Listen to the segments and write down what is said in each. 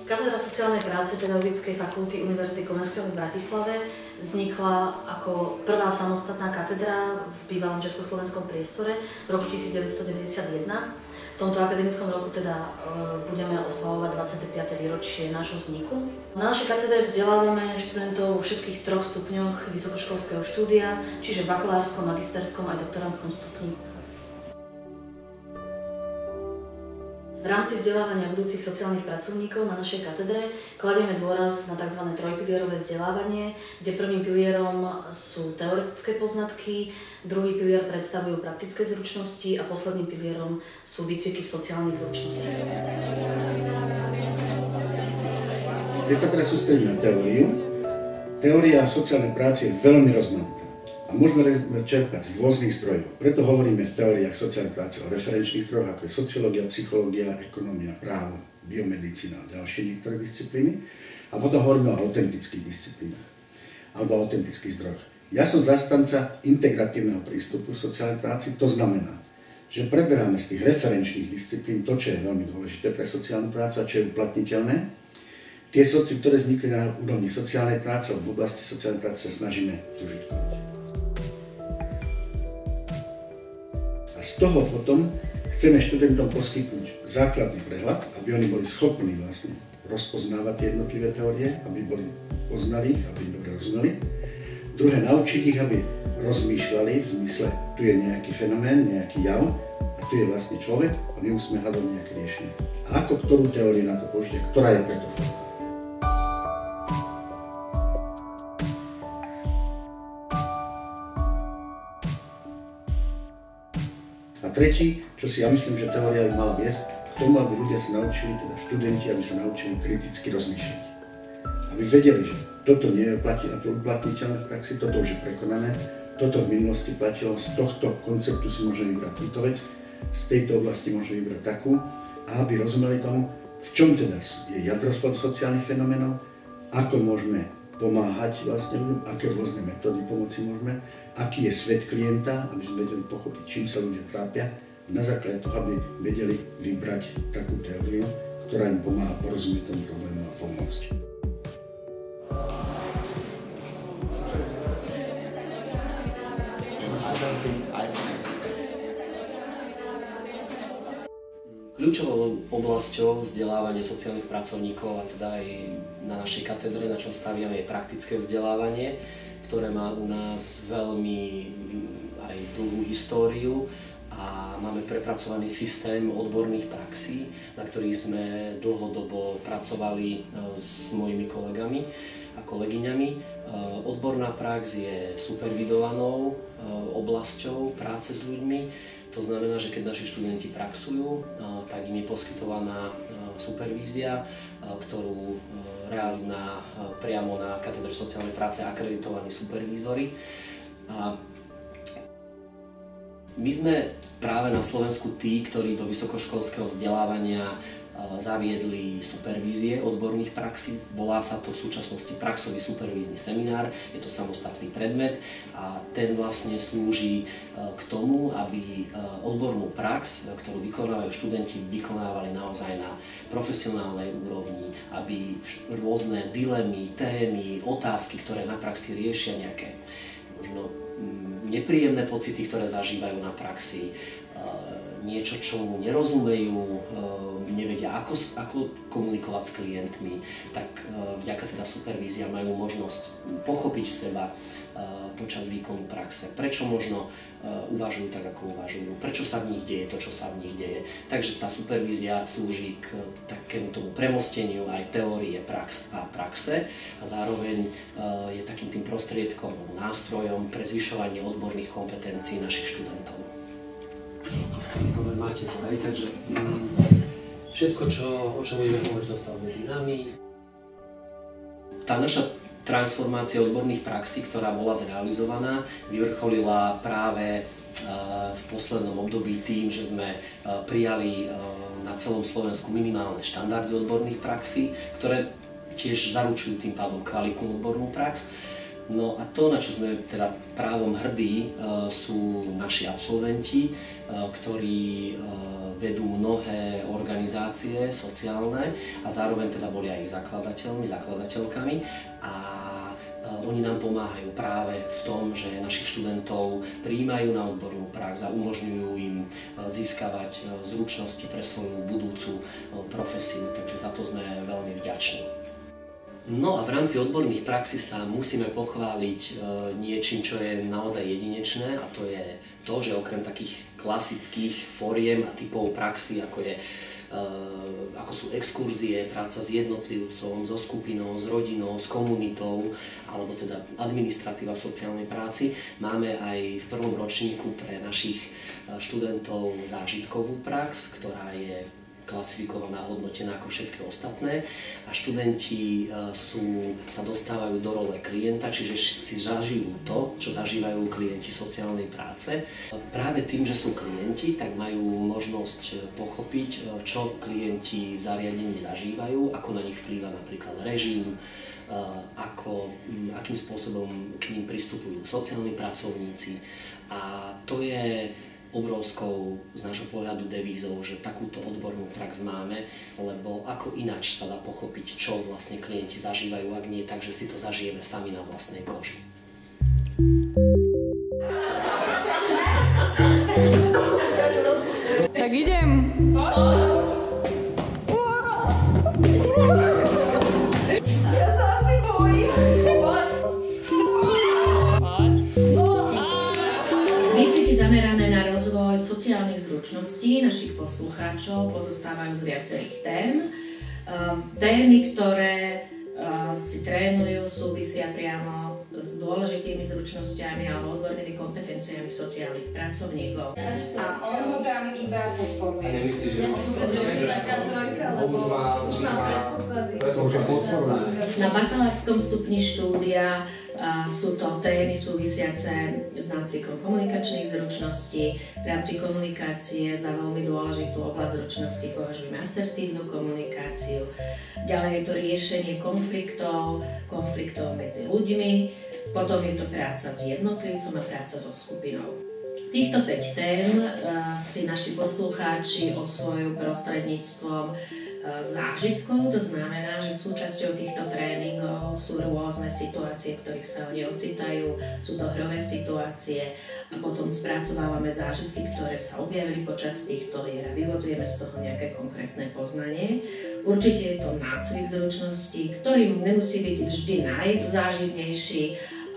Katedra sociálnej práce Pedagogickej fakulty Univerzity Komenského v Bratislave vznikla ako prvá samostatná katedra v bývalom československom priestore v roku 1991. V tomto akademickom roku teda budeme oslavovať 25. výročie nášho vzniku. Na našej katedre vzdelávame študentov vo všetkých troch stupňoch vysokoškolského štúdia, čiže bakalárskom, magisterskom aj doktorandskom stupni. V rámci vzdelávania budúcich sociálnych pracovníkov na našej katedre kladieme dôraz na tzv. Trojpilierové vzdelávanie, kde prvým pilierom sú teoretické poznatky, druhý pilier predstavujú praktické zručnosti a posledným pilierom sú výcviky v sociálnych zručnostiach. Keď sa teraz sústredíme na teóriu, teória sociálnej práce je veľmi rozmanitá. A môžeme čerpať z rôznych zdrojov. Preto hovoríme v teóriách sociálnej práce o referenčných zdrojoch, ako je sociológia, psychológia, ekonómia, právo, biomedicína a ďalšie niektoré disciplíny. A potom hovoríme o autentických disciplínach alebo o autentických zdrojoch. Ja som zastanca integratívneho prístupu v sociálnej práci. To znamená, že preberáme z tých referenčných disciplín to, čo je veľmi dôležité pre sociálnu prácu a čo je uplatniteľné. Tie soci, ktoré vznikli na úrovni sociálnej práce alebo v oblasti sociálnej práce, sa snažíme zužitkovať. A z toho potom chceme študentom poskytnúť základný prehľad, aby oni boli schopní vlastne rozpoznávať tie jednotlivé teórie, aby boli poznali ich, aby ich dobre rozumeli. Druhé, naučiť ich, aby rozmýšľali v zmysle, tu je nejaký fenomén, nejaký jav a tu je vlastne človek a my musíme hľadať nejaké riešenie. A ako ktorú teóriu na to použiť, ktorá je preto vhodná. A tretí, čo si ja myslím, že teória by mala viesť, k tomu, aby ľudia sa naučili, teda študenti, aby sa naučili kriticky rozmýšľať. Aby vedeli, že toto nie je uplatniteľné v praxi, toto už je prekonané, toto v minulosti platilo, z tohto konceptu si môžeme vybrať túto vec, z tejto oblasti môžeme vybrať takú, a aby rozumeli tomu, v čom teda je jadro sociálnych fenoménov, ako môžeme pomáhať vlastne ľuďom, aké rôzne metódy pomoci môžeme, aký je svet klienta, aby sme vedeli pochopiť, čím sa ľudia trápia, na základe toho, aby vedeli vybrať takú teóriu, ktorá im pomáha porozumieť tomu problému a pomôcť. Kľúčovou oblasťou vzdelávania sociálnych pracovníkov a teda aj na našej katedre, na čom staviame, je praktické vzdelávanie, ktoré má u nás veľmi aj dlhú históriu a máme prepracovaný systém odborných praxí, na ktorých sme dlhodobo pracovali s mojimi kolegami a kolegyňami. Odborná prax je supervidovanou oblasťou práce s ľuďmi. To znamená, že keď naši študenti praxujú, tak im je poskytovaná supervízia, ktorú realizujú priamo na katedre sociálnej práce akreditovaní supervízori. A my sme práve na Slovensku tí, ktorí do vysokoškolského vzdelávania zaviedli supervízie odborných praxí. Volá sa to v súčasnosti praxový supervízny seminár, je to samostatný predmet a ten vlastne slúži k tomu, aby odbornú prax, ktorú vykonávajú študenti, vykonávali naozaj na profesionálnej úrovni, aby rôzne dilemy, témy, otázky, ktoré na praxi riešia, nejaké možno nepríjemné pocity, ktoré zažívajú na praxi, niečo, čomu nerozumejú, nevedia, ako komunikovať s klientmi, tak vďaka teda supervízia majú možnosť pochopiť seba počas výkonu praxe, prečo možno uvažujú tak, ako uvažujú, prečo sa v nich deje to, čo sa v nich deje. Takže tá supervízia slúži k takému tomu premosteniu aj teórie prax a praxe a zároveň je takým tým prostriedkom, nástrojom pre zvyšovanie odborných kompetencií našich študentov. Máte to, takže všetko, o čom budeme hovoriť, zostáva medzi nami. Tá naša transformácia odborných praxí, ktorá bola zrealizovaná, vyvrcholila práve v poslednom období tým, že sme prijali na celom Slovensku minimálne štandardy odborných praxí, ktoré tiež zaručujú tým pádom kvalitnú odbornú prax. No a to, na čo sme teda právom hrdí, sú naši absolventi, ktorí vedú mnohé organizácie sociálne a zároveň teda boli aj ich zakladateľmi, zakladateľkami a oni nám pomáhajú práve v tom, že našich študentov prijímajú na odbornú prax a umožňujú im získavať zručnosti pre svoju budúcu profesiu, takže za to sme veľmi vďační. No a v rámci odborných praxí sa musíme pochváliť niečím, čo je naozaj jedinečné, a to je to, že okrem takých klasických fóriem a typov praxi, ako sú exkurzie, práca s jednotlivcom, so skupinou, s rodinou, s komunitou, alebo teda administratíva v sociálnej práci, máme aj v prvom ročníku pre našich študentov zážitkovú prax, ktorá je klasifikovaná, hodnotená ako všetky ostatné a študenti sa dostávajú do role klienta, čiže si zažijú to, čo zažívajú klienti sociálnej práce. Práve tým, že sú klienti, tak majú možnosť pochopiť, čo klienti v zariadení zažívajú, ako na nich vplýva napríklad režim, akým spôsobom k ním pristupujú sociálni pracovníci, a to je obrovskou z nášho pohľadu devízou, že takúto odbornú prax máme, lebo ako ináč sa dá pochopiť, čo vlastne klienti zažívajú, ak nie tak, že si to zažijeme sami na vlastnej koži. Tak idem. Ja sa asi bojím. Výcviky zamerané na rozvoj sociálnych zručností našich poslucháčov pozostávajú z viacerých tém. Témy, ktoré si trénujú, súvisia priamo s dôležitými zručnosťami alebo odbornými kompetenciami sociálnych pracovníkov. A on ho tam iba podporuje. A nemyslíš, že... Ja si myslím, že je taká trojka, lebo už má predpoklady. Na bakalárskom stupni štúdia sú to témy súvisiace s nácvikom komunikačných zručností. V rámci komunikácie za veľmi dôležitú oblasť zručností považujeme asertívnu komunikáciu. Ďalej je to riešenie konfliktov medzi ľuďmi. Potom je to práca s jednotlivcom a práca so skupinou. Týchto 5 tém si naši poslucháči osvojujú prostredníctvom zážitkov, to znamená, že súčasťou týchto tréningov sú rôzne situácie, v ktorých sa oni ocitajú, sú to hrové situácie a potom spracovávame zážitky, ktoré sa objavili počas týchto hier a vyvodzujeme z toho nejaké konkrétne poznanie. Určite je to nácvik zručností, ktorý nemusí byť vždy najzáživnejší,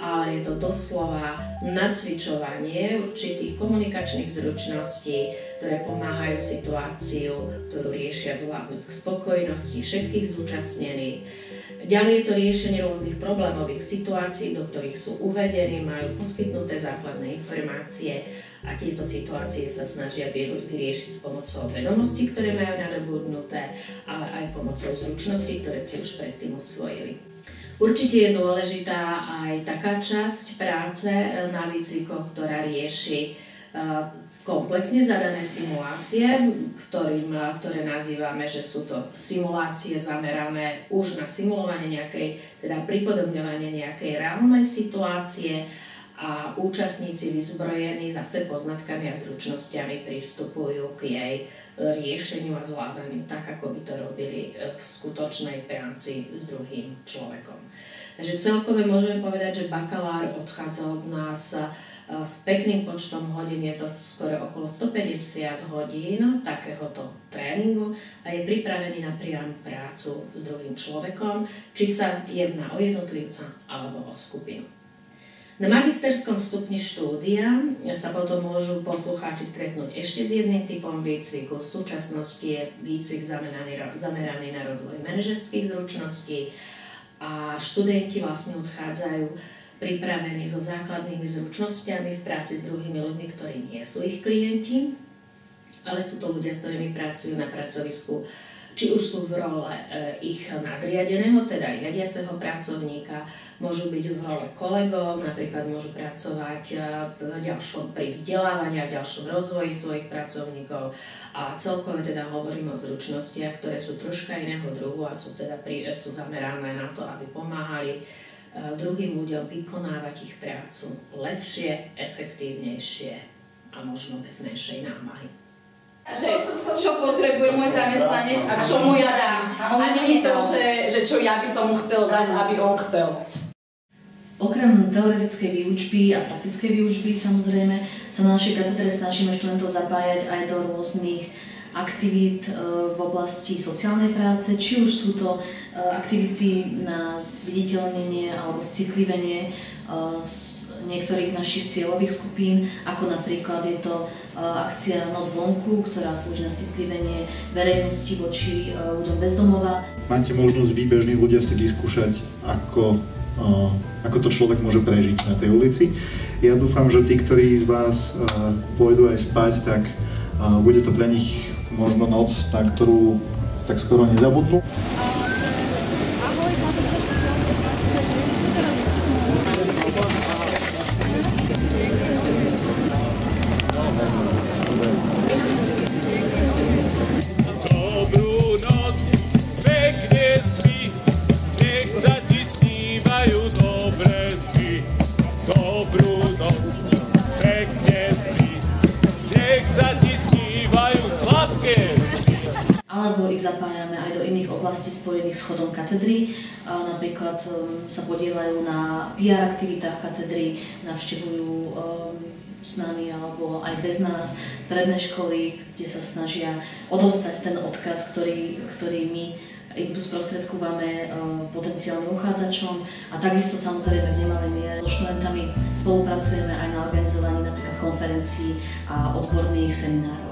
ale je to doslova nacvičovanie určitých komunikačných zručností, ktoré pomáhajú situáciu, ktorú riešia zvládnuť k spokojnosti všetkých zúčastnených. Ďalej je to riešenie rôznych problémových situácií, do ktorých sú uvedení, majú poskytnuté základné informácie a tieto situácie sa snažia vyriešiť s pomocou vedomostí, ktoré majú nadobudnuté, ale aj pomocou zručností, ktoré si už predtým osvojili. Určite je dôležitá aj taká časť práce na výcvikoch, ktorá rieši komplexne zadané simulácie, ktoré nazývame, že sú to simulácie zamerané už na simulovanie nejakej, teda pripodobňovanie nejakej reálnej situácie a účastníci vyzbrojení zase poznatkami a zručnosťami pristupujú k jej riešeniu a zvládaniu tak, ako by to robili v skutočnej práci s druhým človekom. Takže celkové môžeme povedať, že bakalár odchádza od nás s pekným počtom hodín, je to skoro okolo 150 hodín takéhoto tréningu a je pripravený na priamu prácu s druhým človekom, či sa jedná o jednotlivca alebo o skupinu. Na magisterskom stupni štúdia sa potom môžu poslucháči stretnúť ešte s jedným typom výcviku. V súčasnosti je výcvik zameraný na rozvoj manažerských zručností a študenti vlastne odchádzajú pripravení so základnými zručnosťami v práci s druhými ľuďmi, ktorí nie sú ich klienti, ale sú to ľudia, s ktorými pracujú na pracovisku, či už sú v role ich nadriadeného, teda riadiaceho pracovníka, môžu byť v role kolegov, napríklad môžu pracovať pri vzdelávaní a ďalšom rozvoji svojich pracovníkov a celkové teda hovoríme o zručnostiach, ktoré sú troška iného druhu a sú zamerané na to, aby pomáhali druhým ľuďom vykonávať ich prácu lepšie, efektívnejšie a možno bez menšej námahy. Čo potrebuje môj zamestnanec a čo mu ja dám. A nie je to, že čo ja by som mu chcel dať, aby on chcel. Okrem teoretickej výučby a praktickej výučby samozrejme sa na našej katedre snažíme študentov zapájať aj do rôznych aktivít v oblasti sociálnej práce, či už sú to aktivity na zviditeľnenie alebo citlivenie niektorých našich cieľových skupín, ako napríklad je to akcia Noc vonku, ktorá slúži na citlivenie verejnosti voči ľuďom bez domova. Máte možnosť vy, bežní ľudia, si vyskúšať, ako to človek môže prežiť na tej ulici. Ja dúfam, že tí, ktorí z vás pôjdu aj spať, tak bude to pre nich možno noc, na ktorú tak skoro nezabudnú. Alebo ich zapájame aj do iných oblastí spojených s chodom katedry. Napríklad sa podieľajú na PR aktivitách katedry, navštevujú s nami alebo aj bez nás stredné školy, kde sa snažia odovzdať ten odkaz, ktorý my im sprostredkúvame potenciálnym uchádzačom. A takisto samozrejme v nemalej miere so študentami spolupracujeme aj na organizovaní napríklad konferencií a odborných seminárov.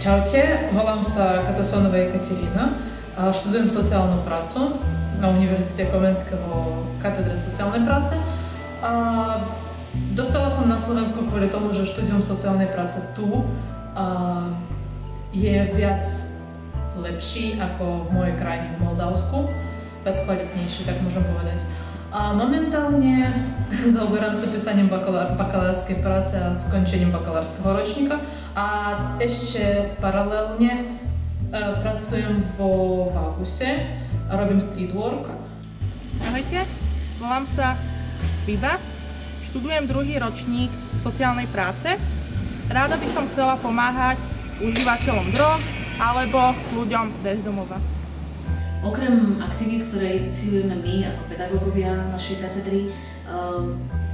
Čaute, volám sa Katasónová Jekaterina a študujem sociálnu prácu na Univerzite Komenského katedre sociálnej práce. A dostala som na Slovensku kvôli tomu, že štúdium sociálnej práce tu je viac lepší ako v mojej krajine v Moldavsku, viac kvalitnejší, tak môžem povedať. A momentálne zaoberám sa písaním bakalárskej práce a skončením bakalárskeho ročníka a ešte paralelne pracujem v Auguse a robím street work. Ahojte, volám sa Viva, študujem druhý ročník sociálnej práce. Ráda by som chcela pomáhať užívateľom drog alebo ľuďom bez domova. Okrem aktivít, ktoré iniciujeme my ako pedagógovia našej katedry,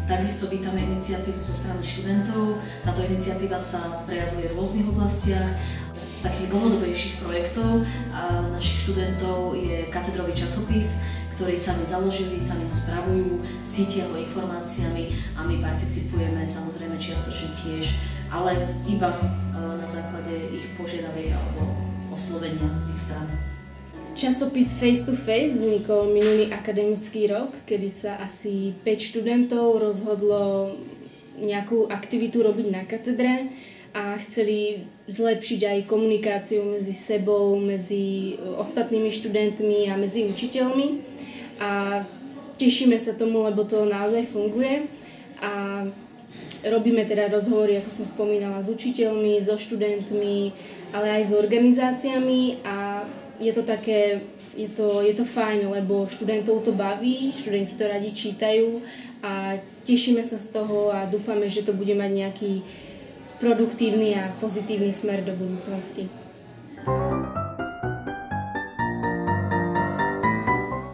takisto vítame iniciatívu zo strany študentov. Táto iniciatíva sa prejavuje v rôznych oblastiach. Z takých dlhodobejších projektov našich študentov je katedrový časopis, ktorý sami založili, sami ho spravujú, sítia ho informáciami a my participujeme samozrejme čiastočne tiež, ale iba na základe ich požiadaviek alebo oslovenia z ich strany. Časopis Face to Face vznikol minulý akademický rok, kedy sa asi 5 študentov rozhodlo nejakú aktivitu robiť na katedre a chceli zlepšiť aj komunikáciu medzi sebou, medzi ostatnými študentmi a medzi učiteľmi. A tešíme sa tomu, lebo to naozaj funguje. A robíme teda rozhovory, ako som spomínala, s učiteľmi, so študentmi, ale aj s organizáciami a je to také, je to fajn, lebo študentov to baví, študenti to radi čítajú a tešíme sa z toho a dúfame, že to bude mať nejaký produktívny a pozitívny smer do budúcnosti.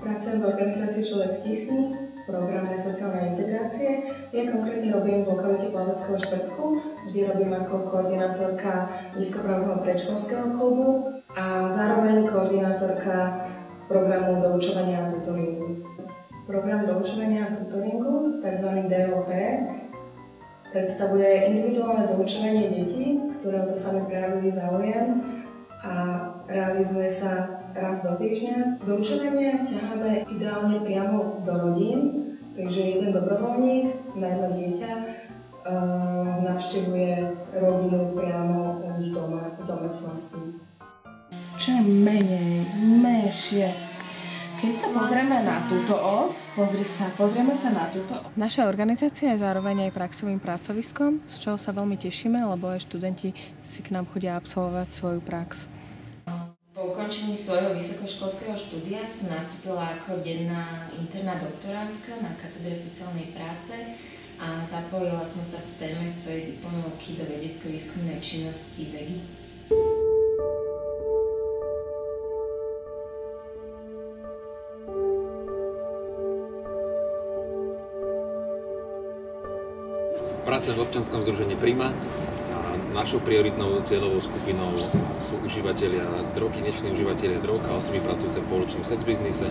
Pracujem v organizácii Človek v tísni, v programe sociálnej integrácie. Ja konkrétne robím v lokalite Plaveckého štvrtku, kde robím ako koordinátorka nízkoprahového predškolského klubu a zároveň koordinátorka programu doučovania a tutoringu. Program doučovania a tutoringu, tzv. DOT, predstavuje individuálne doučovanie detí, ktoré o to sami prejavili záujem a realizuje sa raz do týždňa. Vyučovania ťaháme ideálne priamo do rodín, takže jeden dobrovoľník na jedno dieťa navštevuje rodinu priamo u nich doma, v domácnosti. Čo je menej, menšie. Keď sa pozrieme na túto os, pozrieme sa na túto. Naša organizácia je zároveň aj praxovým pracoviskom, z čoho sa veľmi tešíme, lebo aj študenti si k nám chodia absolvovať svoju prax. Po ukončení svojho vysokoškolského štúdia som nastúpila ako denná interná doktorantka na katedre sociálnej práce a zapojila som sa v téme svojej diplomovky do vedecko-výskumnej činnosti VEGI. Pracujem v občianskom združení Prima a našou prioritnou cieľovou skupinou sú užívateľia drogy, dnešní užívateľia drog a osoby pracujúce v pouličnom sex biznise.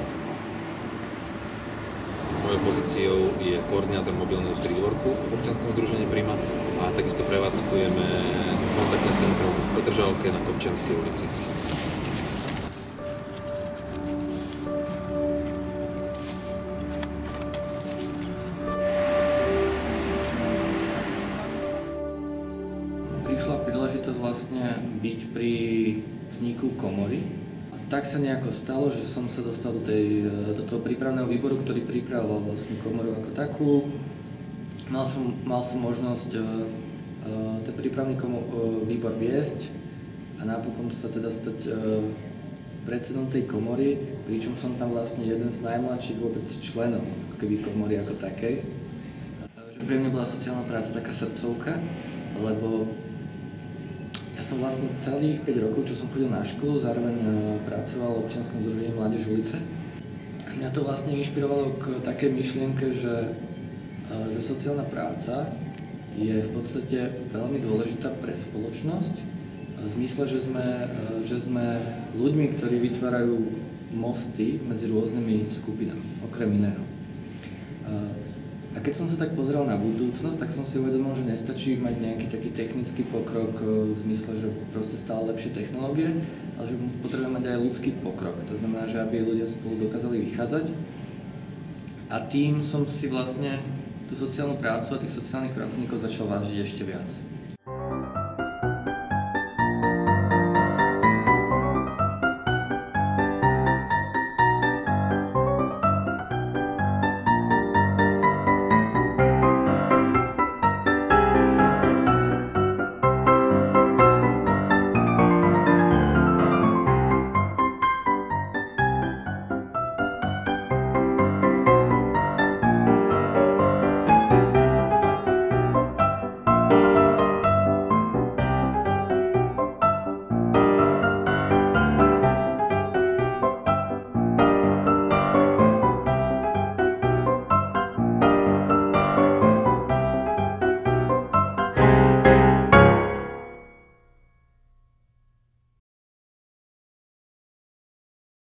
Mojou pozíciou je koordinátor mobilného streetworku v občianskom združení Prima a takisto prevádzkujeme kontaktné centrum v Petržalke na Kopčianskej ulici. Prišla príležitosť vlastne byť pri vzniku komory. Tak sa nejako stalo, že som sa dostal do toho prípravného výboru, ktorý pripravoval vlastne komoru ako takú. Mal som možnosť ten prípravný výbor viesť a napokon sa teda stať predsedom tej komory, pričom som tam vlastne jeden z najmladších vôbec členov ako keby komory ako takej. Pre mňa bola sociálna práca taká srdcovka, lebo ja som vlastne celých 5 rokov, čo som chodil na školu, zároveň pracoval v občianskom združení Mládež ulice. A mňa to vlastne inšpirovalo k takej myšlienke, že sociálna práca je v podstate veľmi dôležitá pre spoločnosť. V zmysle, že sme ľuďmi, ktorí vytvárajú mosty medzi rôznymi skupinami, okrem iného. A keď som sa tak pozrel na budúcnosť, tak som si uvedomil, že nestačí mať nejaký taký technický pokrok v zmysle, že proste stále lepšie technológie, ale že potrebujeme mať aj ľudský pokrok. To znamená, že aby ľudia spolu dokázali vychádzať. A tým som si vlastne tú sociálnu prácu a tých sociálnych pracovníkov začal vážiť ešte viac.